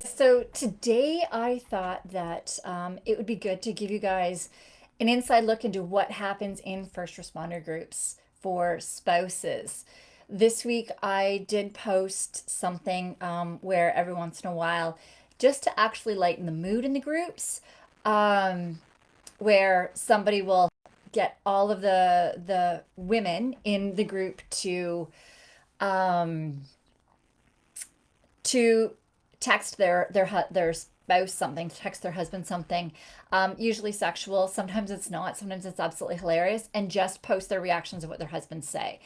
So today I thought that it would be good to give you guys an inside look into what happens in first responder groups for spouses. This week I did post something where every once in a while, just to actually lighten the mood in the groups, um, where somebody will get all of the women in the group um, to text their spouse something, text their husband something, usually sexual. Sometimes it's not. Sometimes it's absolutely hilarious, and just post their reactions of what their husbands say.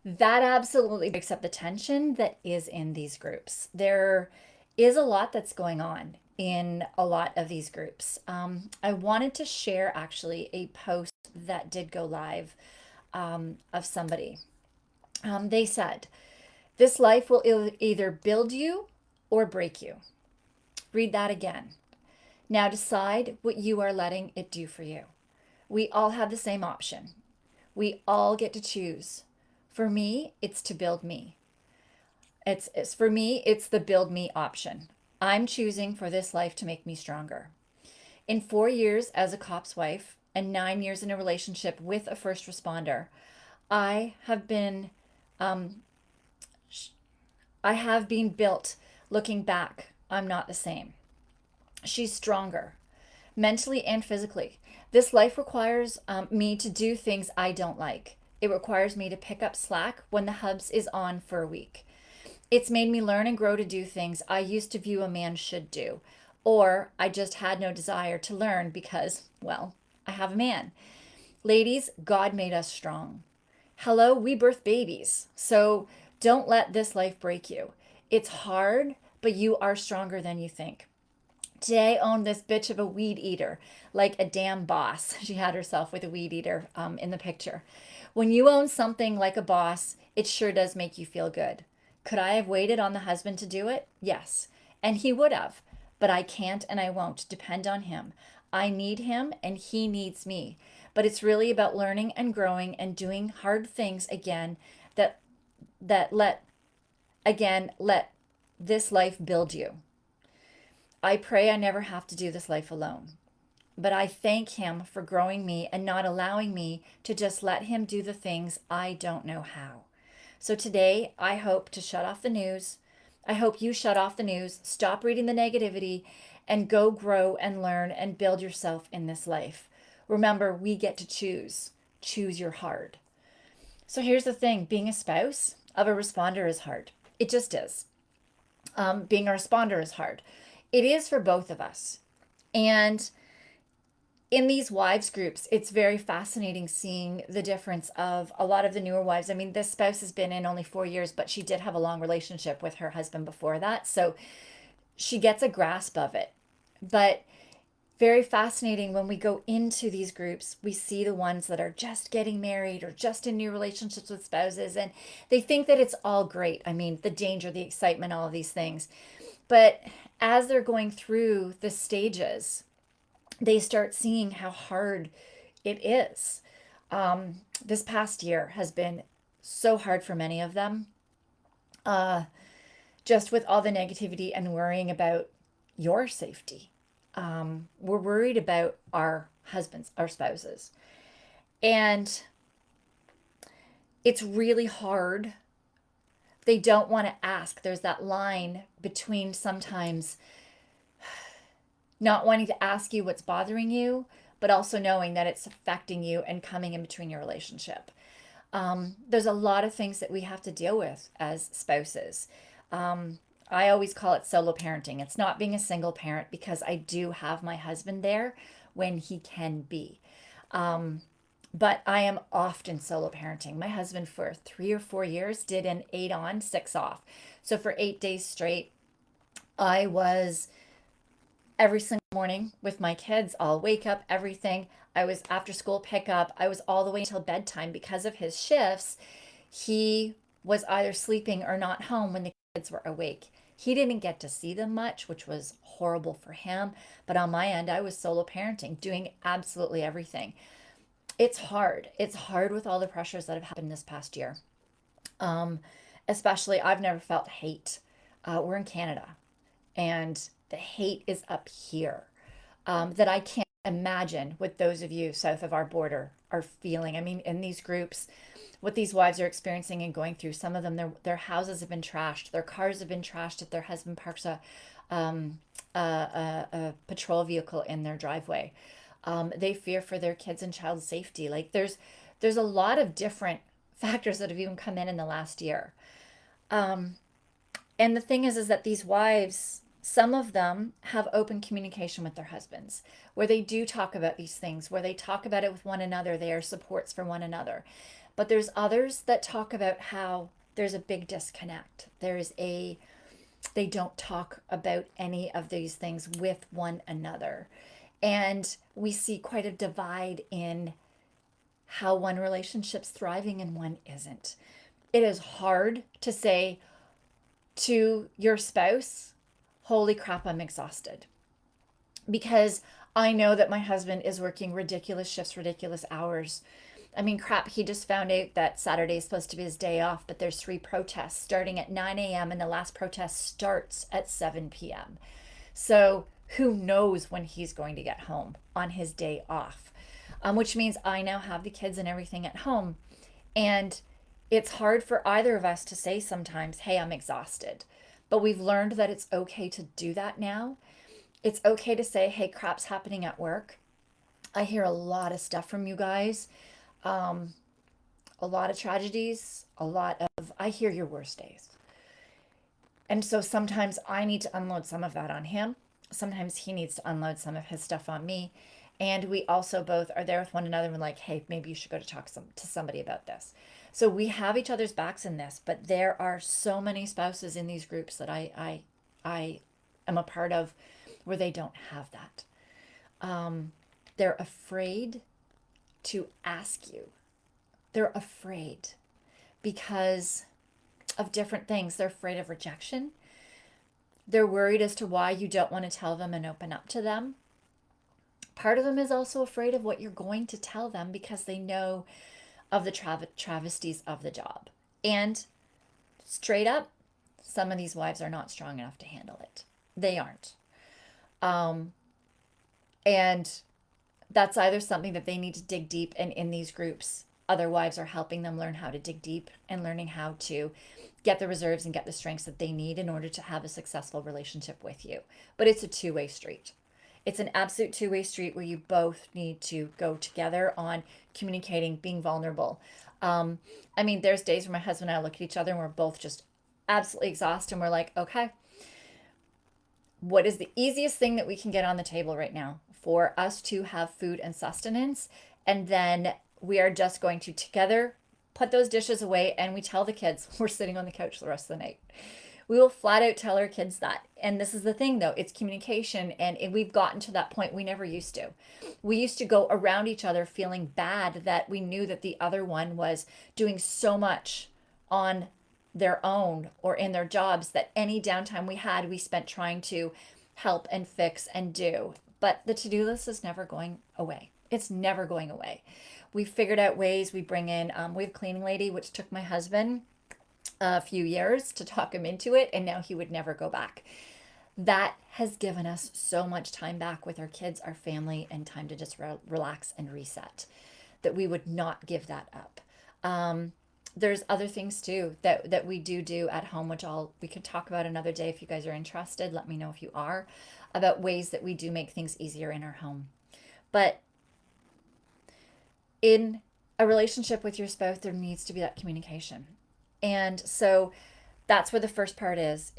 That absolutely breaks up the tension that is in these groups. There is a lot that's going on in a lot of these groups. I wanted to share actually a post that did go live of somebody. They said, "This life will either build you or break you." Read that again. Now decide what you are letting it do for you. We all have the same option. We all get to choose. For me, it's to build me. It's for me, it's the build me option. I'm choosing for this life to make me stronger. In 4 years as a cop's wife and 9 years in a relationship with a first responder, I have been um, I have been built. Looking back, I'm not the same. She's stronger, mentally and physically. This life requires me to do things I don't like. It requires me to pick up slack when the hubs is on for a week. It's made me learn and grow to do things I used to view a man should do, or I just had no desire to learn because, well, I have a man. Ladies, God made us strong. Hello, we birth babies. So don't let this life break you. It's hard, but you are stronger than you think. Today, I own this bitch of a weed eater, like a damn boss. She had herself with a weed eater in the picture. When you own something like a boss, it sure does make you feel good. Could I have waited on the husband to do it? Yes. And he would have. But I can't and I won't depend on him. I need him and he needs me. But it's really about learning and growing and doing hard things again that that let this life build you. I pray I never have to do this life alone. But I thank him for growing me and not allowing me to just let him do the things I don't know how. So today, I hope to shut off the news. I hope you shut off the news, stop reading the negativity, and go grow and learn and build yourself in this life. Remember, we get to choose. Choose your hard. So here's the thing, being a spouse of a responder is hard. It just is. Being a responder is hard. It is for both of us. And in these wives groups, it's very fascinating seeing the difference of a lot of the newer wives. I mean, this spouse has been in only 4 years, but she did have a long relationship with her husband before that. So she gets a grasp of it. But very fascinating when we go into these groups, we see the ones that are just getting married or just in new relationships with spouses, and they think that it's all great. I mean, the danger, the excitement, all of these things. But as they're going through the stages, they start seeing how hard it is. This past year has been so hard for many of them, uh, just with all the negativity and worrying about your safety. We're worried about our husbands, our spouses. And it's really hard. They don't want to ask. There's that line between sometimes not wanting to ask you what's bothering you, but also knowing that it's affecting you and coming in between your relationship. There's a lot of things that we have to deal with as spouses. I always call it solo parenting. It's not being a single parent because I do have my husband there when he can be. But I am often solo parenting. My husband, for 3 or 4 years, did an 8 on, 6 off. So for 8 days straight, I was every single morning with my kids. I'll wake up, everything. I was after school pickup. I was all the way until bedtime because of his shifts. He was either sleeping or not home when the kids were awake. He didn't get to see them much, which was horrible for him. But on my end, I was solo parenting, doing absolutely everything. It's hard. It's hard with all the pressures that have happened this past year. Um, Especially, I've never felt hate. We're in Canada. and the hate is up here, that I can't imagine what those of you south of our border are feeling. I mean, in these groups, what these wives are experiencing and going through, some of them, their houses have been trashed, their cars have been trashed if their husband parks um, a patrol vehicle in their driveway. They fear for their kids and child safety. Like there's a lot of different factors that have even come in the last year. Um, and the thing is that these wives, some of them have open communication with their husbands, where they do talk about these things, where they talk about it with one another. They are supports for one another. But there's others that talk about how there's a big disconnect. They don't talk about any of these things with one another. And we see quite a divide in how one relationship's thriving and one isn't. It is hard to say to your spouse, holy crap, I'm exhausted. Because I know that my husband is working ridiculous shifts, ridiculous hours. I mean, crap, he just found out that Saturday is supposed to be his day off, but there's 3 protests starting at 9 a.m. and the last protest starts at 7 p.m. So who knows when he's going to get home on his day off, which means I now have the kids and everything at home. And it's hard for either of us to say sometimes, hey, I'm exhausted. But we've learned that it's okay to do that now. It's okay to say, hey, crap's happening at work. I hear a lot of stuff from you guys, um, a lot of tragedies, I hear your worst days. And so sometimes I need to unload some of that on him. Sometimes he needs to unload some of his stuff on me. And we also both are there with one another and we're like, hey, maybe you should go to talk to somebody about this. So we have each other's backs in this, but there are so many spouses in these groups that I am a part of where they don't have that. They're afraid to ask you. They're afraid because of different things. They're afraid of rejection. They're worried as to why you don't want to tell them and open up to them. Part of them is also afraid of what you're going to tell them because they know of the travesties of the job. And straight up, some of these wives are not strong enough to handle it. They aren't. Um, and that's either something that they need to dig deep, and in these groups, other wives are helping them learn how to dig deep and learning how to get the reserves and get the strengths that they need in order to have a successful relationship with you. But it's a two-way street. It's an absolute two-way street where you both need to go together on communicating, being vulnerable. I mean, there's days where my husband and I look at each other and we're both just absolutely exhausted, and we're like, okay, what is the easiest thing that we can get on the table right now for us to have food and sustenance? And then we are just going to together put those dishes away, and we tell the kids we're sitting on the couch the rest of the night. We will flat out tell our kids that. And this is the thing though, it's communication, and we've gotten to that point we never used to. We used to go around each other feeling bad that we knew that the other one was doing so much on their own or in their jobs that any downtime we had, we spent trying to help and fix and do. But the to-do list is never going away. It's never going away. We figured out ways. We bring in, we have a cleaning lady, which took my husband a few years to talk him into it, and now he would never go back. That has given us so much time back with our kids, our family, and time to just relax and reset, that we would not give that up. There's other things too that we do at home, which we could talk about another day if you guys are interested. Let me know if you are, about ways that we do make things easier in our home. But in a relationship with your spouse, there needs to be that communication. And so that's where the first part is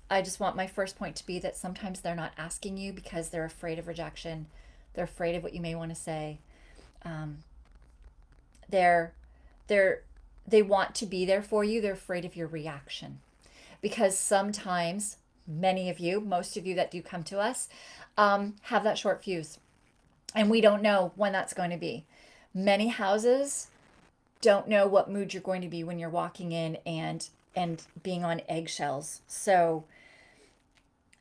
I just want my first point to be that sometimes they're not asking you because they're afraid of rejection. They're afraid of what you may want to say. Um, they're they want to be there for you. They're afraid of your reaction because sometimes many of you, most of you that do come to us, have that short fuse, and we don't know when that's going to be. Many houses don't know what mood you're going to be when you're walking in and being on eggshells. So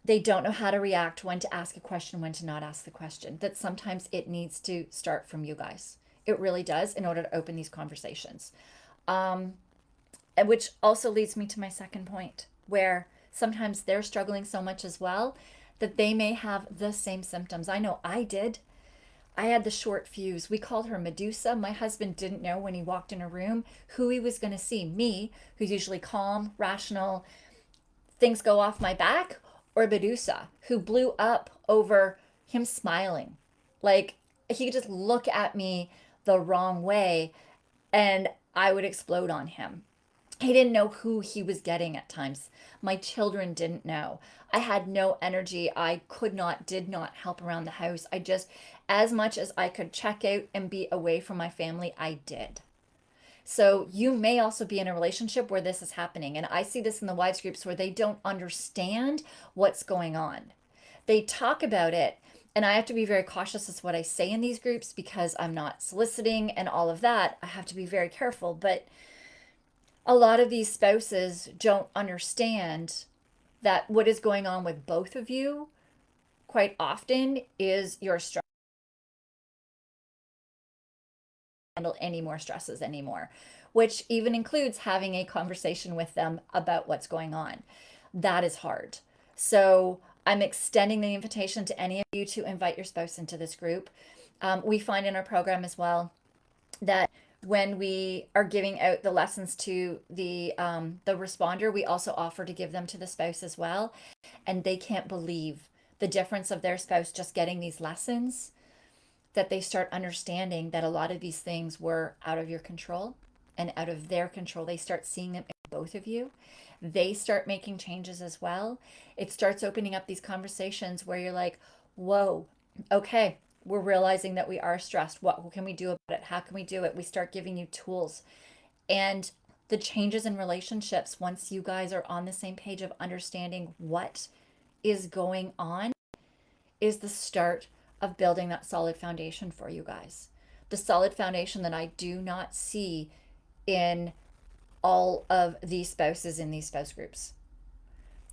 they don't know how to react, when to ask a question, when to not ask the question. That sometimes it needs to start from you guys. It really does, in order to open these conversations. And which also leads me to my second point, where sometimes they're struggling so much as well that they may have the same symptoms. I know I did. I had the short fuse. We called her Medusa. My husband didn't know when he walked in a room who he was going to see, me, who's usually calm, rational, things go off my back, or Medusa, who blew up over him smiling. Like he could just look at me the wrong way and I would explode on him. He didn't know who he was getting at times. My children didn't know. I had no energy. I could not, did not help around the house. I just, as much as I could check out and be away from my family, I did. So you may also be in a relationship where this is happening. And I see this in the wives groups where they don't understand what's going on. They talk about it. And I have to be very cautious as what I say in these groups because I'm not soliciting and all of that. I have to be very careful. But a lot of these spouses don't understand that what is going on with both of you quite often is your stress. Handle any more stresses anymore, which even includes having a conversation with them about what's going on. That is hard. So I'm extending the invitation to any of you to invite your spouse into this group. We find in our program as well that when we are giving out the lessons to the responder, we also offer to give them to the spouse as well, and they can't believe the difference of their spouse just getting these lessons, that they start understanding that a lot of these things were out of your control and out of their control. They start seeing them in both of you. They start making changes as well. It starts opening up these conversations where you're like, whoa, okay, we're realizing that we are stressed. What can we do about it? How can we do it? We start giving you tools. And the changes in relationships, once you guys are on the same page of understanding what is going on, is the start of building that solid foundation for you guys. The solid foundation that I do not see in all of these spouses in these spouse groups.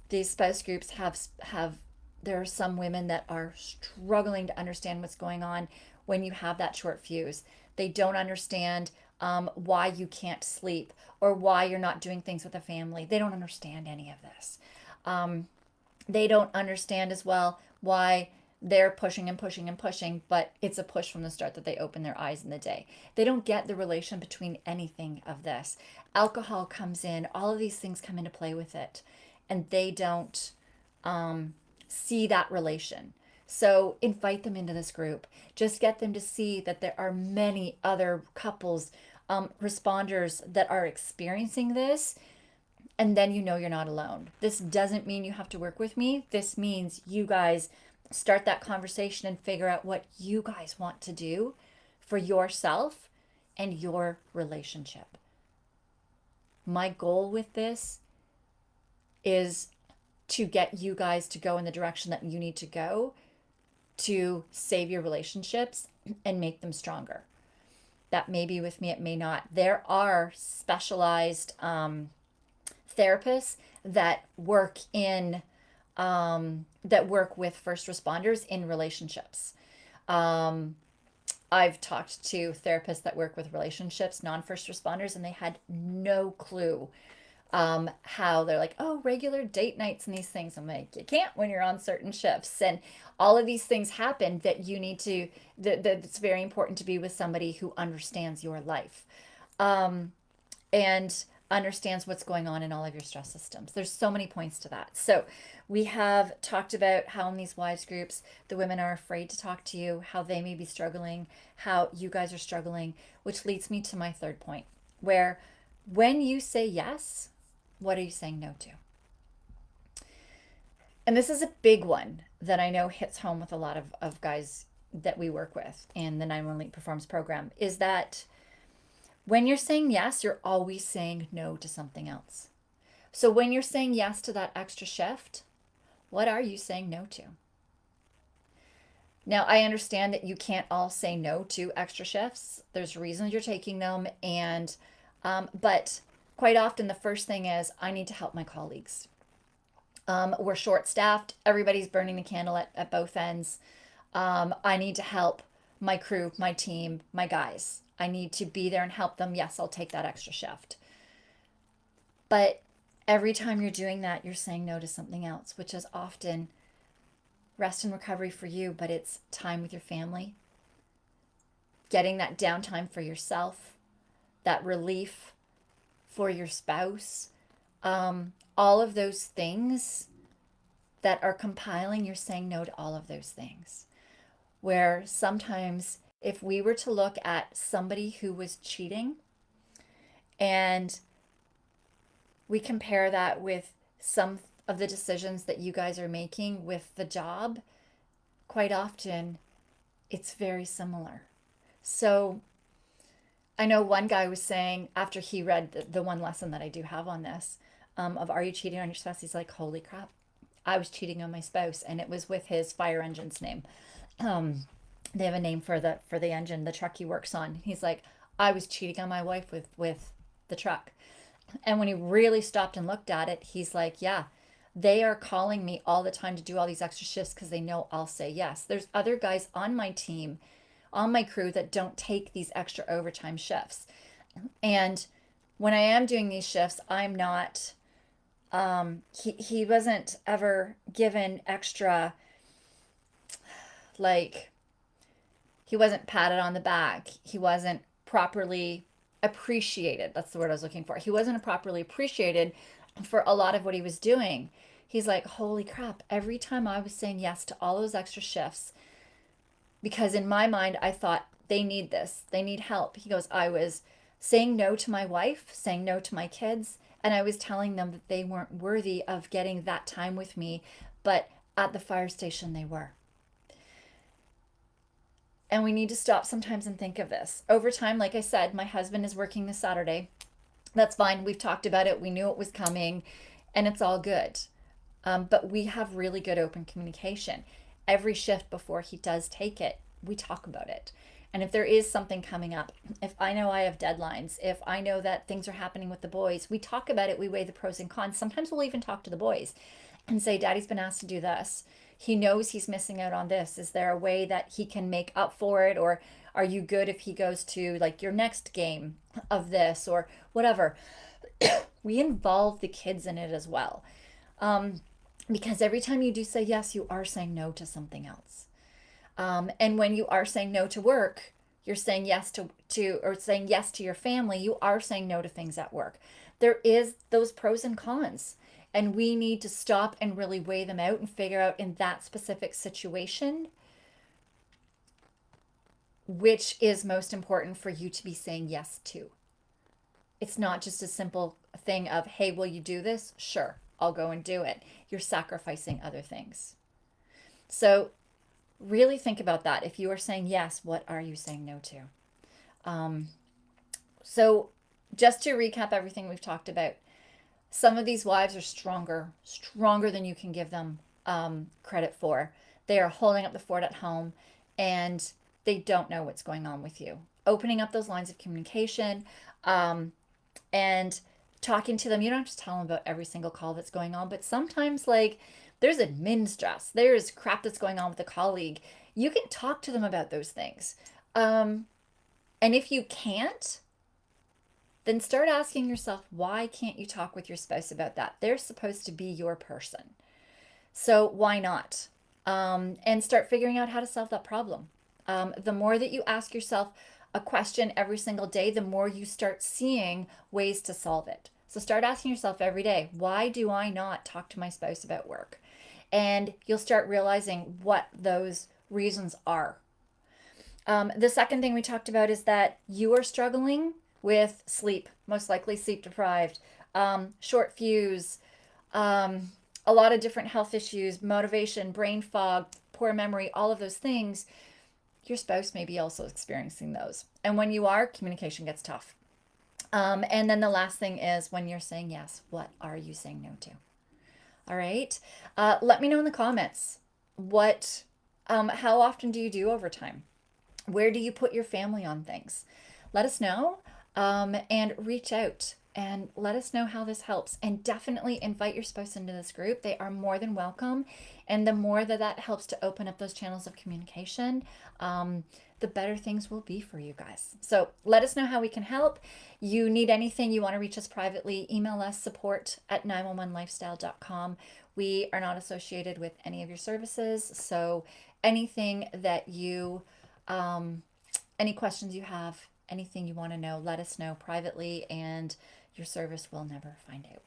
These spouse groups have there are some women that are struggling to understand what's going on when you have that short fuse. They don't understand why you can't sleep or why you're not doing things with the family. They don't understand any of this. They don't understand as well why they're pushing and pushing and pushing, but it's a push from the start that they open their eyes in the day. They don't get the relation between anything of this. Alcohol comes in, all of these things come into play with it, and they don't see that relation. So invite them into this group. Just get them to see that there are many other couples, responders that are experiencing this, and then you know you're not alone. This doesn't mean you have to work with me. This means you guys start that conversation and figure out what you guys want to do for yourself and your relationship. My goal with this is to get you guys to go in the direction that you need to go to save your relationships and make them stronger. That may be with me, it may not. There are specialized therapists that work with first responders in relationships. I've talked to therapists that work with relationships, non-first responders, and they had no clue how they're like, oh, regular date nights and these things. I'm like, you can't when you're on certain shifts. And all of these things happen that you need to, that it's very important to be with somebody who understands your life. And understands what's going on in all of your stress systems. There's so many points to that. So we have talked about how in these wives groups, the women are afraid to talk to you, how they may be struggling, how you guys are struggling, which leads me to my third point, where when you say yes, what are you saying no to? And this is a big one that I know hits home with a lot of guys that we work with in the 911 Elite Performance program, is that when you're saying yes, you're always saying no to something else. So when you're saying yes to that extra shift, what are you saying no to? Now, I understand that you can't all say no to extra shifts. There's reasons you're taking them, and but quite often the first thing is I need to help my colleagues. We're short-staffed. Everybody's burning the candle at both ends. I need to help my crew, my team, my guys. I need to be there and help them. Yes, I'll take that extra shift. But Every time you're doing that, you're saying no to something else, which is often rest and recovery for you, but it's time with your family, getting that downtime for yourself, that relief for your spouse, all of those things that are compiling, you're saying no to all of those things. Where sometimes, if we were to look at somebody who was cheating and we compare that with some of the decisions that you guys are making with the job, quite often it's very similar. So I know one guy was saying after he read the one lesson that I do have on this, of are you cheating on your spouse? He's like, holy crap, I was cheating on my spouse, and it was with his fire engine's name. They have a name for the engine, the truck he works on. He's like, I was cheating on my wife with the truck. And when he really stopped and looked at it, he's like, yeah, they are calling me all the time to do all these extra shifts because they know I'll say yes. There's other guys on my team, on my crew, that don't take these extra overtime shifts. And when I am doing these shifts, I'm not, he wasn't ever given extra, like, he wasn't patted on the back. He wasn't properly appreciated. That's the word I was looking for. He wasn't properly appreciated for a lot of what he was doing. He's like, holy crap, every time I was saying yes to all those extra shifts, because in my mind, I thought they need this, they need help. He goes, I was saying no to my wife, saying no to my kids, and I was telling them that they weren't worthy of getting that time with me, but at the fire station they were. And we need to stop sometimes and think of this. Over time, like I said, my husband is working this Saturday. That's fine. We've talked about it. We knew it was coming, and it's all good. But we have really good open communication. Every shift before he does take it, we talk about it. And if there is something coming up, if I know I have deadlines, if I know that things are happening with the boys, we talk about it. We weigh the pros and cons. Sometimes we'll even talk to the boys and say, Daddy's been asked to do this. He knows he's missing out on this. Is there a way that he can make up for it? Or are you good if he goes to like your next game of this or whatever? We involve the kids in it as well. Because every time you do say yes, you are saying no to something else. And when you are saying no to work, you're saying yes to or saying yes to your family, you are saying no to things at work. There is those pros and cons. And we need to stop and really weigh them out and figure out in that specific situation which is most important for you to be saying yes to. It's not just a simple thing of, hey, will you do this? Sure, I'll go and do it. You're sacrificing other things. So really think about that. If you are saying yes, what are you saying no to? So just to recap everything we've talked about, some of these wives are stronger than you can give them credit for. They are holding up the fort at home, and they don't know what's going on with you. Opening up those lines of communication, and talking to them. You don't have to tell them about every single call that's going on, but sometimes, like, there's admin stress, there's crap that's going on with a colleague. You can talk to them about those things. And if you can't, then start asking yourself, why can't you talk with your spouse about that? They're supposed to be your person. So why not? And start figuring out how to solve that problem. The more that you ask yourself a question every single day, the more you start seeing ways to solve it. So start asking yourself every day, why do I not talk to my spouse about work? And you'll start realizing what those reasons are. The second thing we talked about is that you are struggling with sleep, most likely sleep deprived, short fuse, a lot of different health issues, motivation, brain fog, poor memory, all of those things. Your spouse may be also experiencing those. And when you are, communication gets tough. And then the last thing is when you're saying yes, what are you saying no to? All right. Let me know in the comments how often do you do overtime? Where do you put your family on things? Let us know, and reach out. and let us know how this helps. And definitely invite your spouse into this group. They are more than welcome. And the more that that helps to open up those channels of communication, the better things will be for you guys. So let us know how we can help. You need anything, you want to reach us privately, email us support@911lifestyle.com. We are not associated with any of your services. So anything that you, any questions you have, anything you want to know, let us know privately, and your service will never find out.